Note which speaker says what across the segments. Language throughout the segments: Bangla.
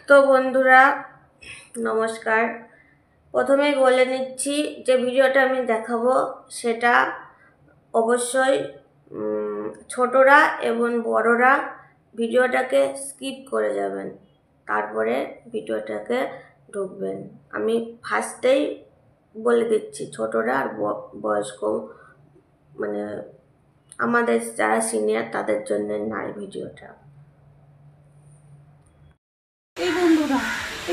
Speaker 1: তো বন্ধুরা নমস্কার। প্রথমেই বলে নিচ্ছি যে ভিডিওটা আমি দেখাবো সেটা অবশ্যই ছোটরা এবং বড়রা ভিডিওটাকে স্কিপ করে যাবেন, তারপরে ভিডিওটাকে ঢুকবেন। আমি ফার্স্টেই বলে দিচ্ছি ছোটরা আর বয়স্ক মানে আমাদের যারা সিনিয়র তাদের জন্য নাই ভিডিওটা।
Speaker 2: এই বন্ধুরা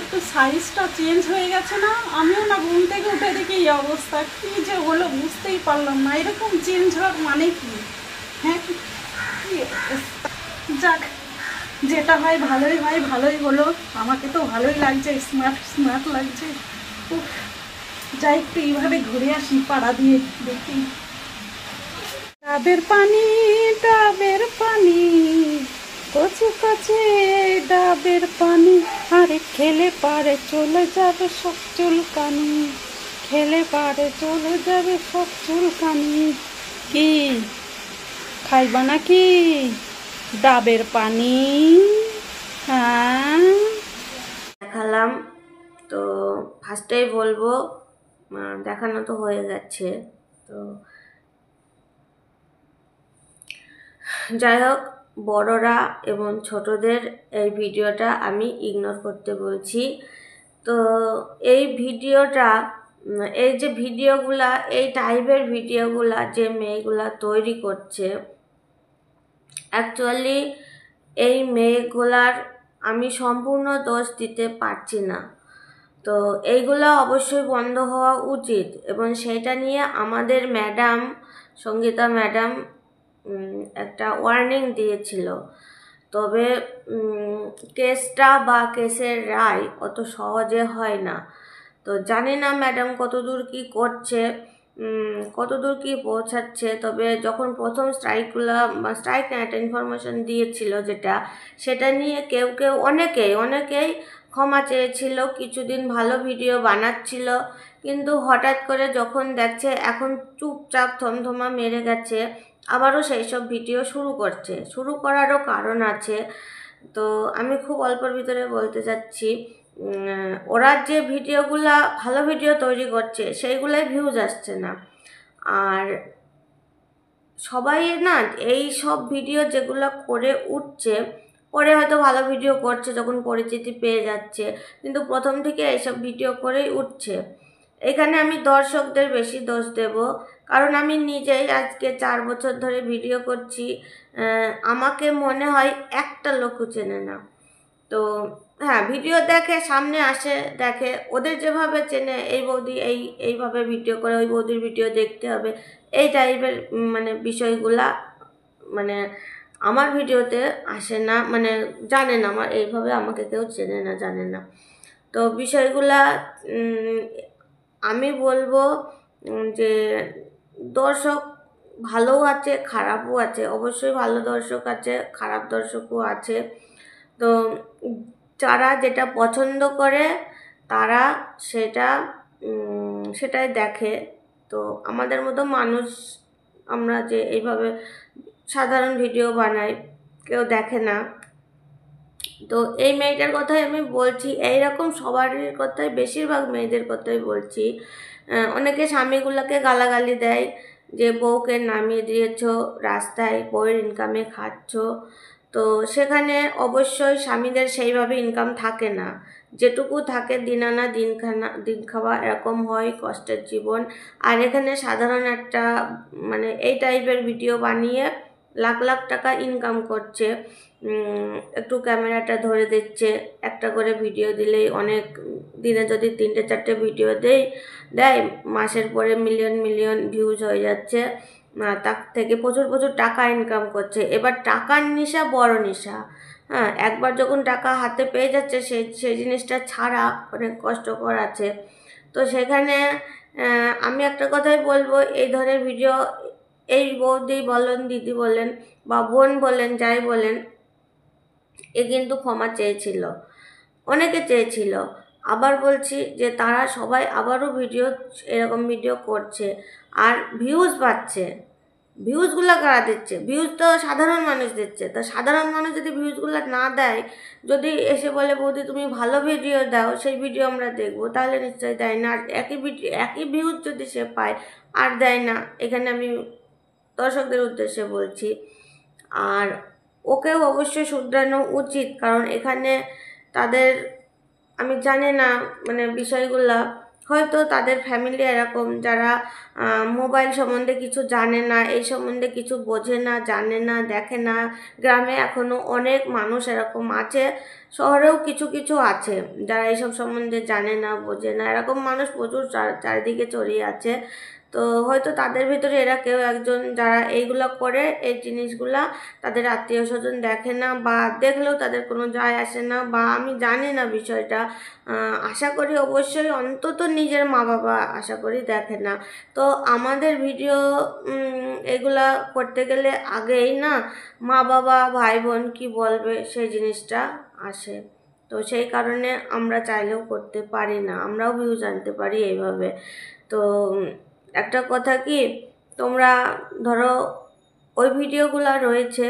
Speaker 2: একটু সাইজটা চেঞ্জ হয়ে গেছে না? আমিও না ঘুম থেকে উঠে দেখি এই অবস্থা, কি যে হলো বুঝতেই পারলাম না। এরকম চেঞ্জ হওয়ার মানে কি? হ্যাঁ, যাক, যেটা হয় ভালোই হয়, ভালোই হলো। আমাকে তো ভালোই লাগছে, স্মার্ট স্মার্ট লাগছে। যাই একটু এইভাবে ঘুরে আসি পাড়া দিয়ে, দেখি। ডাবের পানি, ডাবের পানি, কচি কচি ডাবের পানি, আরে খেলে পারে চলে যাবে সব চুলকানি, খেলে পারে চলে যাবে সব চুলকানি। কি খাইবা নাকি ডাবের পানি? হ্যাঁ,
Speaker 1: দেখালাম তো ফার্স্টেই বলবো, দেখানো তো হয়ে গেছে। তো যাই হোক, বড়রা এবং ছোটদের এই ভিডিওটা আমি ইগনোর করতে বলছি। তো এই ভিডিওটা, এই যে ভিডিওগুলা, এই টাইপের ভিডিওগুলা যে মেয়েগুলা তৈরি করছে, অ্যাকচুয়ালি এই মেয়েগুলার আমি সম্পূর্ণ দোষ দিতে পারছি না। তো এইগুলো অবশ্যই বন্ধ হওয়া উচিত, এবং সেটা নিয়ে আমাদের ম্যাডাম, সঙ্গীতা ম্যাডাম একটা ওয়ার্নিং দিয়েছিল। তবে কেসটা বা কেসের রায় অত সহজে হয় না। তো জানি না ম্যাডাম কতদূর কি করছে, কতদূর কি পৌঁছাচ্ছে। তবে যখন প্রথম স্ট্রাইক না, একটা ইনফরমেশন দিয়েছিল যেটা, সেটা নিয়ে কেউ অনেকেই ক্ষমা চেয়েছিল, কিছুদিন ভালো ভিডিও বানাচ্ছিল, কিন্তু হঠাৎ করে যখন দেখছে এখন চুপচাপ থমথমা মেরে গেছে, আবারও সেই সব ভিডিও শুরু করারও কারণ আছে। তো আমি খুব অল্পর ভিতরে বলতে চাচ্ছি, ওরা যে ভিডিওগুলা ভালো ভিডিও তৈরি করছে সেইগুলাই ভিউজ আসছে না। আর সবাই না এই সব ভিডিও যেগুলো করে উঠছে, পরে হয়তো ভালো ভিডিও করছে যখন পরিচিতি পেয়ে যাচ্ছে, কিন্তু প্রথম থেকে এইসব ভিডিও করেই উঠছে। এখানে আমি দর্শকদের বেশি দোষ দেব, কারণ আমি নিজেই আজকে 4 বছর ধরে ভিডিও করছি, আমাকে মনে হয় একটা লোকও চেনে না। তো হ্যাঁ, ভিডিও দেখে, সামনে আসে, দেখে, ওদের যেভাবে চেনে এই বৌদি এইভাবে ভিডিও করে, ওই বৌদির ভিডিও দেখতে হবে, এই টাইপের বিষয়গুলা আমার ভিডিওতে আসে না, জানে না, আমার এইভাবে আমাকে কেউ চেনে না, জানে না। তো বিষয়গুলা আমি বলবো যে দর্শক ভালোও আছে, খারাপও আছে, অবশ্যই ভালো দর্শক আছে, খারাপ দর্শকও আছে। তো যারা যেটা পছন্দ করে তারা সেটাই দেখে। তো আমাদের মতো মানুষ, আমরা যে এইভাবে সাধারণ ভিডিও বানাই, কেউ দেখে না। তো এই মেয়েটার কথাই আমি বলছি, এইরকম সবারই কথাই, বেশিরভাগ মেয়েদের কথাই বলছি। অনেকে স্বামীগুলোকে গালাগালি দেয় যে বউকে নামিয়ে দিয়েছো রাস্তায়, বউয়ের ইনকামে খাচ্ছ। তো সেখানে অবশ্যই স্বামীদের সেইভাবে ইনকাম থাকে না, যেটুকু থাকে দিন আনা দিন খাওয়া, এরকম হয় কষ্টের জীবন। আর এখানে সাধারণ একটা এই টাইপের ভিডিও বানিয়ে লাখ লাখ টাকা ইনকাম করছে। একটু ক্যামেরাটা ধরে দিচ্ছে, একটা করে ভিডিও দিলেই অনেক, দিনে যদি 3-4টে ভিডিও দেয়, মাসের পরে মিলিয়ন ভিউজ হয়ে যাচ্ছে, তার থেকে প্রচুর টাকা ইনকাম করছে। এবার টাকার নেশা বড় নেশা। হ্যাঁ, একবার যখন টাকা হাতে পেয়ে যাচ্ছে, সেই জিনিসটা ছাড়া অনেক কষ্টকর আছে। তো সেখানে আমি একটা কথাই বলবো, এই ধরনের ভিডিও, এই বৌদি বলেন, দিদি বলেন, বা বোন বলেন, যাই বলেন, এ কিন্তু ক্ষমা চেয়েছিল, অনেকে চেয়েছিল। আবার বলছি যে তারা সবাই আবারও এরকম ভিডিও করছে আর ভিউজ পাচ্ছে। ভিউজগুলো কারা দিচ্ছে? ভিউজ তো সাধারণ মানুষ দিচ্ছে। তো সাধারণ মানুষ যদি ভিউজগুলো না দেয়, যদি এসে বলে বৌদি তুমি ভালো ভিডিও দাও, সেই ভিডিও আমরা দেখবো, তাহলে নিশ্চয়ই দেয় না। আর একই ভিউজ যদি সে পায় আর দেয় না, এখানে আমি দর্শকদের উদ্দেশ্যে বলছি। আর ওকেও অবশ্যই শুধরানো উচিত, কারণ এখানে তাদের, আমি জানি না মানে বিষয়গুলা, হয়তো তাদের ফ্যামিলি এরকম যারা মোবাইল সম্বন্ধে কিছু জানে না, এই সম্বন্ধে কিছু বোঝে না, জানে না, দেখে না। গ্রামে এখনও অনেক মানুষ এরকম আছে, শহরেও কিছু কিছু আছে যারা এইসব সম্বন্ধে জানে না, বোঝে না। এরকম মানুষ প্রচুর চারিদিকে ছড়িয়ে আছে। তো হয়তো তাদের ভিতরে এরা কেউ একজন যারা এইগুলো করে, এই জিনিসগুলা তাদের আত্মীয় স্বজন দেখে না, বা দেখলেও তাদের কোনো যায় আসে না, বা আমি জানি না বিষয়টা। আশা করি অবশ্যই অন্তত নিজের মা বাবা আশা করি দেখে না। তো আমাদের ভিডিও এগুলা করতে গেলে আগেই না মা বাবা ভাই বোন কী বলবে সেই জিনিসটা আসে। তো সেই কারণে আমরা চাইলেও করতে পারি না, আমরাও ভিউজ আনতে পারি এইভাবে। তো একটা কথা কি, তোমরা ধরো ওই ভিডিওগুলো রয়েছে,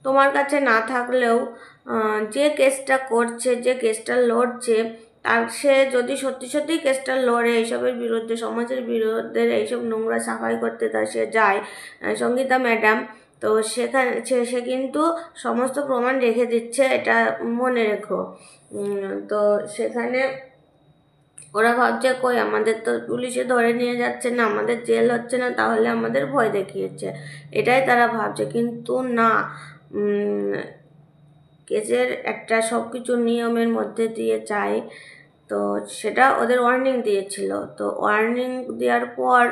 Speaker 1: তোমার কাছে না থাকলেও যে কেসটা করছে, যে কেসটা লড়ছে, তার সে যদি সত্যি সত্যিই কেসটা লড়ে এইসবের বিরুদ্ধে, সমাজের বিরুদ্ধে, এইসব নোংরা সাফাই করতে তার সে যায়, সঙ্গীতা ম্যাডাম, তো সেখানে সে কিন্তু সমস্ত প্রমাণ রেখে দিচ্ছে, এটা মনে রেখো। তো সেখানে ওরা ভাবছে কই আমাদের তো পুলিশে ধরে নিয়ে যাচ্ছে না, আমাদের জেল হচ্ছে না, তাহলে আমাদের ভয় দেখিয়েছে, এটাই তারা ভাবছে। কিন্তু না, কেসের একটা সব কিছু নিয়মের মধ্যে দিয়ে চাই। তো সেটা ওদের ওয়ার্নিং দিয়েছিল। তো ওয়ার্নিং দেওয়ার পর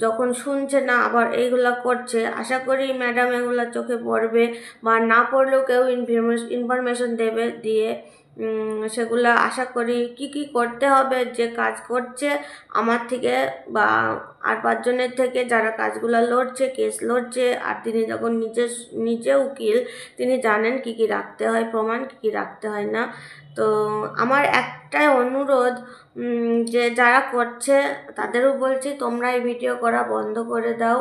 Speaker 1: যখন শুনছে না, আবার এইগুলো করছে, আশা করি ম্যাডাম এগুলো চোখে পড়বে, বা না পড়লেও কেউ ইনফরমেশন দেবে, দিয়ে সেগুলো আশা করি কি কি করতে হবে, যে কাজ করছে আমার থেকে বা আর 5 জনের থেকে যারা কাজগুলো লড়ছে, কেস লড়ছে, আর তিনি যখন নিজে উকিল, তিনি জানেন কি কি রাখতে হয়, প্রমাণ কি কি রাখতে হয় না। তো আমার একটাই অনুরোধ, যে যারা করছে তাদেরও বলছি, তোমরা এই ভিডিও করা বন্ধ করে দাও।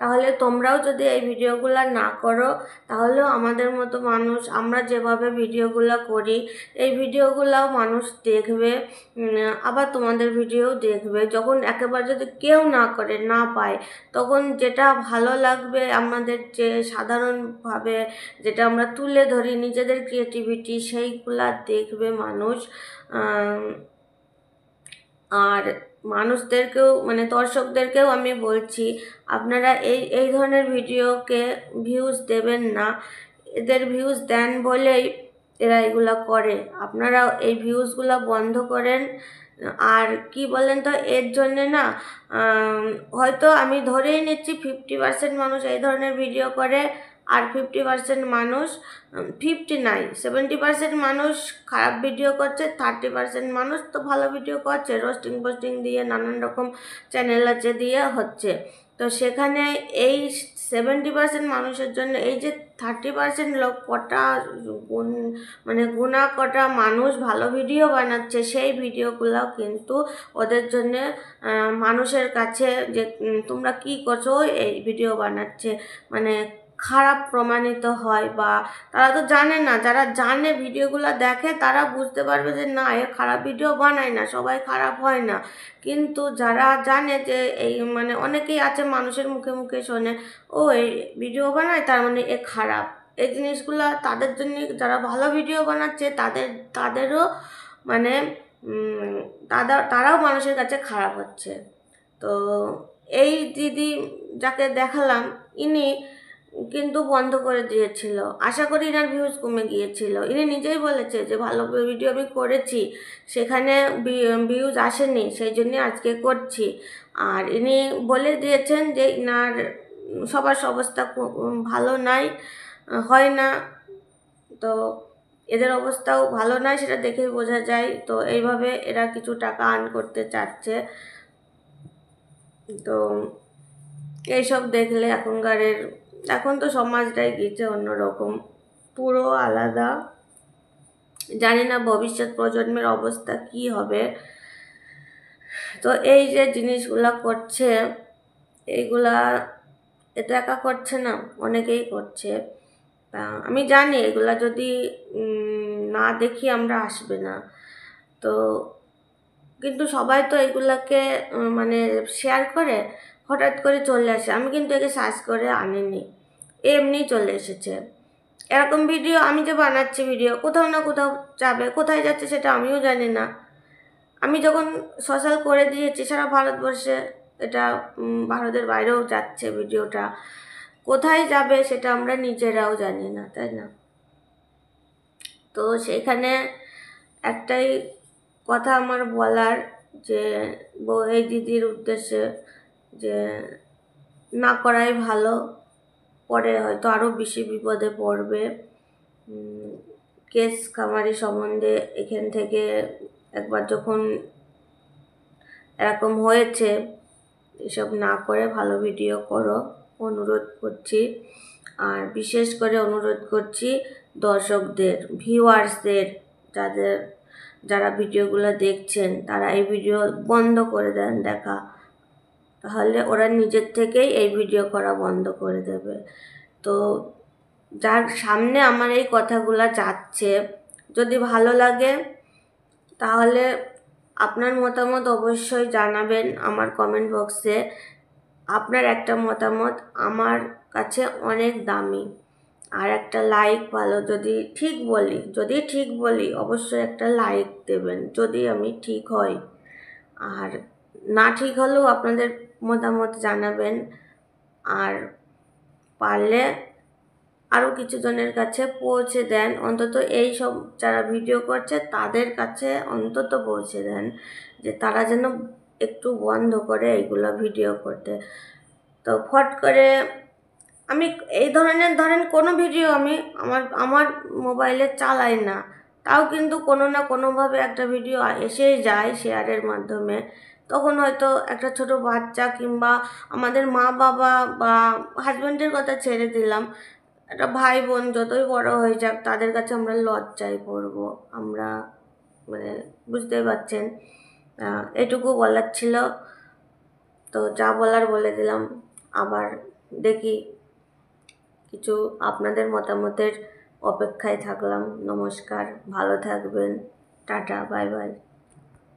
Speaker 1: তাহলে তোমরাও যদি এই ভিডিওগুলো না করো, তাহলেও আমাদের মতো মানুষ, আমরা যেভাবে ভিডিওগুলো করি, এই ভিডিওগুলোও মানুষ দেখবে, আবার তোমাদের ভিডিও দেখবে। যখন একেবারে যদি কেউ না করে, না পায়, তখন যেটা ভালো লাগবে আমাদের, যে সাধারণভাবে যেটা আমরা তুলে ধরি নিজেদের ক্রিয়েটিভিটি, সেইগুলা দেখবে মানুষ। আর মানুষদেরকেও মানে দর্শকদেরকেও আমি বলছি, আপনারা এই ধরনের ভিডিওকে ভিউজ দেবেন না। এদের ভিউজ দেন বলেই এরা এগুলো করে। আপনারা এই ভিউজগুলো বন্ধ করেন। আর কি বলেন তো, এর জন্যে না হয়তো আমি ধরেই নিচ্ছি 50% মানুষ এই ধরনের ভিডিও করে, আর 50% মানুষ, 50 নাই 70% মানুষ খারাপ ভিডিও করছে, 30% মানুষ তো ভালো ভিডিও করছে, রোস্টিং পোস্টিং দিয়ে নানান রকম চ্যানেল আছে দিয়ে হচ্ছে। তো সেখানে এই 70% মানুষের জন্য এই যে 30% লোক কটা মানে গুণা কটা মানুষ ভালো ভিডিও বানাচ্ছে, সেই ভিডিওগুলো কিন্তু ওদের জন্য মানুষের কাছে যে তোমরা কি করছো এই ভিডিও বানাচ্ছে মানে খারাপ প্রমাণিত হয়। বা তারা তো জানে না, যারা জানে ভিডিওগুলো দেখে তারা বুঝতে পারবে যে না, এ খারাপ ভিডিও বানায় না, সবাই খারাপ হয় না। কিন্তু যারা জানে যে এই মানে অনেকেই আছে মানুষের মুখে মুখে শোনে, ও এই ভিডিও বানায় তার মানে এ খারাপ, এই জিনিসগুলো তাদের জন্য, যারা ভালো ভিডিও বানাচ্ছে তাদেরও মানে তারাও মানুষের কাছে খারাপ হচ্ছে। তো এই দিদি যাকে দেখালাম, ইনি কিন্তু বন্ধ করে দিয়েছিল। আশা করি এনার ভিউজ কমে গিয়েছিল। ইনি নিজেই বলেছে যে ভালো ভিডিও আমি করেছি, সেখানে ভিউজ আসেনি, সেই জন্য আজকে করছি। আর ইনি বলে দিয়েছেন যে ইনার সবার অবস্থা ভালো নাই, হয় না। তো এদের অবস্থাও ভালো নয়, সেটা দেখেই বোঝা যায়। তো এইভাবে এরা কিছু টাকা আর্ন করতে চাচ্ছে। তো এইসব দেখলে এখন তো সমাজটাই গিয়েছে অন্যরকম, পুরো আলাদা। জানি না ভবিষ্যৎ প্রজন্মের অবস্থা কি হবে। তো এই যে জিনিসগুলা করছে, এ তো একা করছে না, অনেকেই করছে। আমি জানি এগুলা যদি না দেখি আমরা আসবে না, তো কিন্তু সবাই তো এগুলাকে মানে শেয়ার করে হঠাৎ করে চলে আসে। আমি কিন্তু একে সার্চ করে আনিনি, এমনি চলে এসেছে। এরকম ভিডিও আমি যে বানাচ্ছি, ভিডিও কোথাও না কোথাও যাবে, কোথায় যাচ্ছে সেটা আমিও জানি না। আমি যখন সোশ্যাল করে দিয়েছি সারা ভারতবর্ষে, এটা ভারতের বাইরেও যাচ্ছে ভিডিওটা, কোথায় যাবে সেটা আমরা নিজেরাও জানি না, তাই না? তো সেখানে একটাই কথা আমার বলার, যে এই দিদির উদ্দেশ্যে, যে না করাই ভালো, পরে হয়তো আরও বেশি বিপদে পড়বে। কেস কামারি সম্বন্ধে এখান থেকে একবার যখন এরকম হয়েছে, এসব না করে ভালো ভিডিও করো, অনুরোধ করছি। আর বিশেষ করে অনুরোধ করছি দর্শকদের, ভিউয়ার্সদের, যারা ভিডিওগুলো দেখছেন, তারা এই ভিডিও বন্ধ করে দেন দেখা, তাহলে ওরা নিজের থেকেই এই ভিডিও করা বন্ধ করে দেবে। তো যার সামনে আমার এই কথাগুলো যাচ্ছে, যদি ভালো লাগে তাহলে আপনার মতামত অবশ্যই জানাবেন আমার কমেন্ট বক্সে। আপনার একটা মতামত আমার কাছে অনেক দামি। আর একটা লাইক ভালো, যদি ঠিক বলি অবশ্যই একটা লাইক দেবেন, যদি আমি ঠিক হই। আর না ঠিক হলেও আপনাদের মতামত জানাবেন। আর পারলে আরও কিছু জনের কাছে পৌঁছে দেন, অন্তত এই সব যারা ভিডিও করছে তাদের কাছে অন্তত পৌঁছে দেন, যে তারা যেন একটু বন্ধ করে এইগুলো ভিডিও করতে। তো ফট করে আমি এই ধরেন কোনো ভিডিও আমি আমার মোবাইলে চালাই না, তাও কিন্তু কোনো না কোনোভাবে একটা ভিডিও এসেই যায় শেয়ারের মাধ্যমে। তখন হয়তো একটা ছোট বাচ্চা কিংবা আমাদের মা বাবা বা হাজব্যান্ডের কথা ছেড়ে দিলাম, একটা ভাই বোন যতই বড় হয়ে যাক, তাদের কাছে আমরা লজ্জায় পড়বো। আমরা মানে বুঝতেই পারছেন। এটুকু বলার ছিল। তো যা বলার বলে দিলাম। আবার দেখি, কিছু আপনাদের মতামতের অপেক্ষায় থাকলাম। নমস্কার, ভালো থাকবেন, টাটা, বাই বাই।